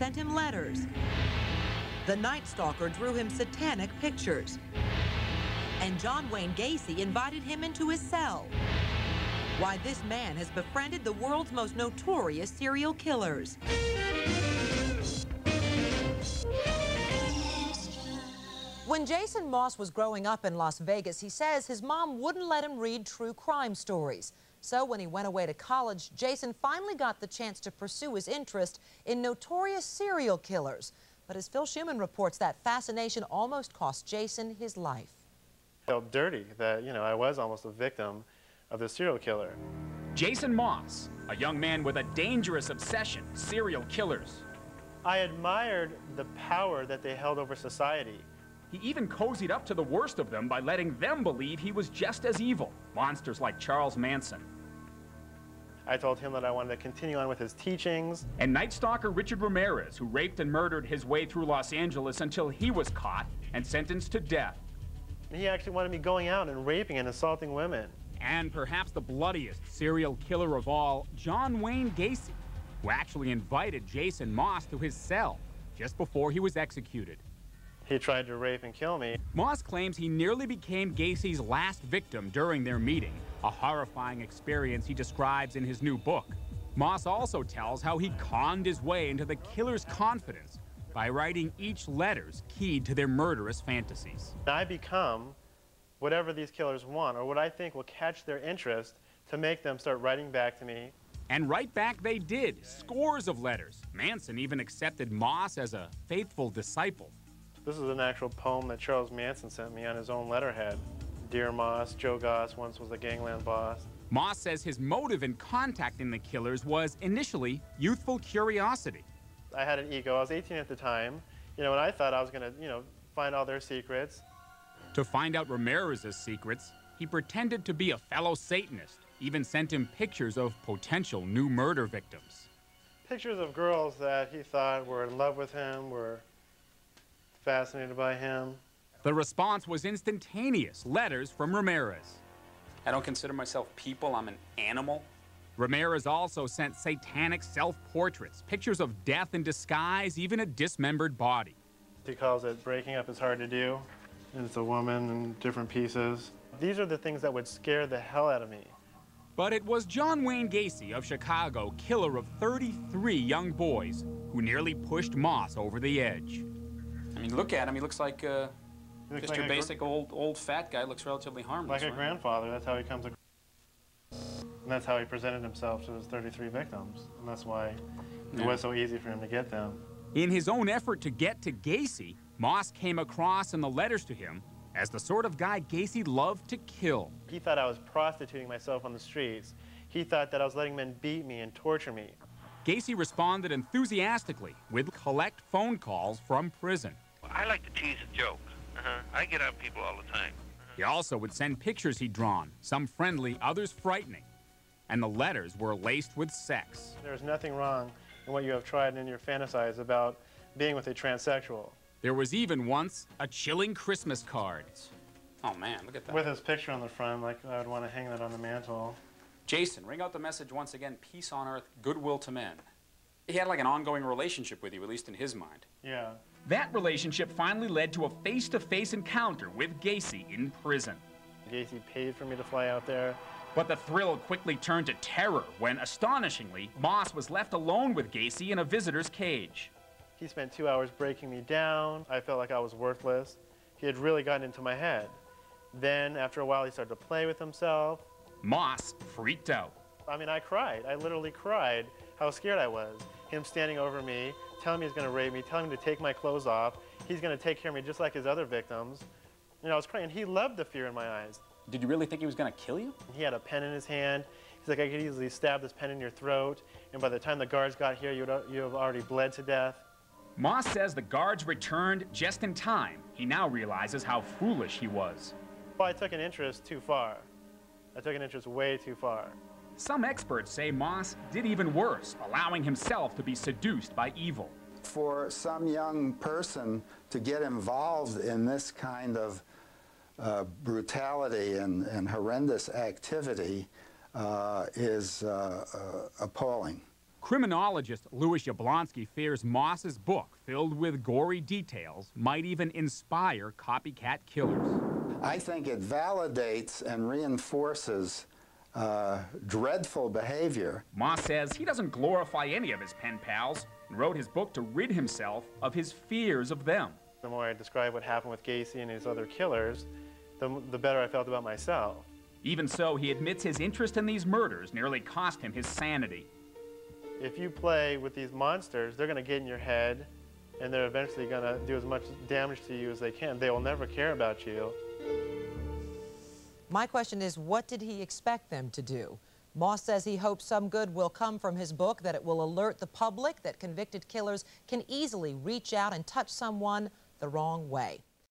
sent him letters. The Night Stalker drew him satanic pictures. And John Wayne Gacy invited him into his cell. Why this man has befriended the world's most notorious serial killers. When Jason Moss was growing up in Las Vegas, he says his mom wouldn't let him read true crime stories. So when he went away to college, Jason finally got the chance to pursue his interest in notorious serial killers. But as Phil Schuman reports, that fascination almost cost Jason his life. I felt dirty that, I was almost a victim of the serial killer. Jason Moss, a young man with a dangerous obsession, serial killers. I admired the power that they held over society. He even cozied up to the worst of them by letting them believe he was just as evil, monsters like Charles Manson. I told him that I wanted to continue on with his teachings. And Night Stalker Richard Ramirez, who raped and murdered his way through Los Angeles until he was caught and sentenced to death. He actually wanted me going out and raping and assaulting women. And perhaps the bloodiest serial killer of all, John Wayne Gacy, who actually invited Jason Moss to his cell just before he was executed. He tried to rape and kill me. Moss claims he nearly became Gacy's last victim during their meeting, a horrifying experience he describes in his new book. Moss also tells how he conned his way into the killer's confidence by writing each letters keyed to their murderous fantasies. I become whatever these killers want, or what I think will catch their interest to make them start writing back to me. And right back they did, scores of letters. Manson even accepted Moss as a faithful disciple. This is an actual poem that Charles Manson sent me on his own letterhead. Dear Moss, Joe Goss once was a gangland boss. Moss says his motive in contacting the killers was initially youthful curiosity. I had an ego. I was 18 at the time, and I thought I was going to, find all their secrets. To find out Ramirez's secrets, he pretended to be a fellow Satanist, even sent him pictures of potential new murder victims. Pictures of girls that he thought were in love with him, were fascinated by him. The response was instantaneous, letters from Ramirez. I don't consider myself people, I'm an animal. Ramirez also sent satanic self-portraits, pictures of death in disguise, even a dismembered body. He calls it breaking up is hard to do. It's a woman in different pieces. These are the things that would scare the hell out of me. But it was John Wayne Gacy of Chicago, killer of 33 young boys, who nearly pushed Moss over the edge. I mean, look at him. He looks like just like your basic old fat guy. Looks relatively harmless. Like a grandfather. That's how he comes across. And that's how he presented himself to his 33 victims. And that's why it was so easy for him to get them. In his own effort to get to Gacy, Moss came across in the letters to him as the sort of guy Gacy loved to kill. He thought I was prostituting myself on the streets. He thought that I was letting men beat me and torture me. Gacy responded enthusiastically with collect phone calls from prison. I like to tease and joke. I get on people all the time. He also would send pictures he'd drawn, some friendly, others frightening. And the letters were laced with sex. There's nothing wrong in what you have tried in your fantasies about being with a transsexual. There was even once a chilling Christmas card. Oh man, look at that. With his picture on the front, like I would want to hang that on the mantle. Jason, ring out the message once again, peace on earth, goodwill to men. He had like an ongoing relationship with you, at least in his mind. Yeah. That relationship finally led to a face-to-face encounter with Gacy in prison. Gacy paid for me to fly out there. But the thrill quickly turned to terror when, astonishingly, Moss was left alone with Gacy in a visitor's cage. He spent 2 hours breaking me down. I felt like I was worthless. He had really gotten into my head. Then, after a while, he started to play with himself. Moss freaked out. I mean, I cried. I literally cried how scared I was. Him standing over me, telling me he's going to rape me, telling me to take my clothes off. He's going to take care of me just like his other victims. I was crying. He loved the fear in my eyes. Did you really think he was going to kill you? He had a pen in his hand. He's like, I could easily stab this pen in your throat, and by the time the guards got here, you have already bled to death. Moss says the guards returned just in time. He now realizes how foolish he was. Well, I took an interest too far. I took an interest way too far. Some experts say Moss did even worse, allowing himself to be seduced by evil. For some young person to get involved in this kind of brutality and horrendous activity is appalling. Criminologist Louis Jablonski fears Moss's book, filled with gory details, might even inspire copycat killers. I think it validates and reinforces dreadful behavior. Moss says he doesn't glorify any of his pen pals and wrote his book to rid himself of his fears of them. The more I describe what happened with Gacy and his other killers, the better I felt about myself. Even so, he admits his interest in these murders nearly cost him his sanity. If you play with these monsters, they're going to get in your head, and they're eventually going to do as much damage to you as they can. They will never care about you. My question is, what did he expect them to do? Moss says he hopes some good will come from his book, that it will alert the public that convicted killers can easily reach out and touch someone the wrong way.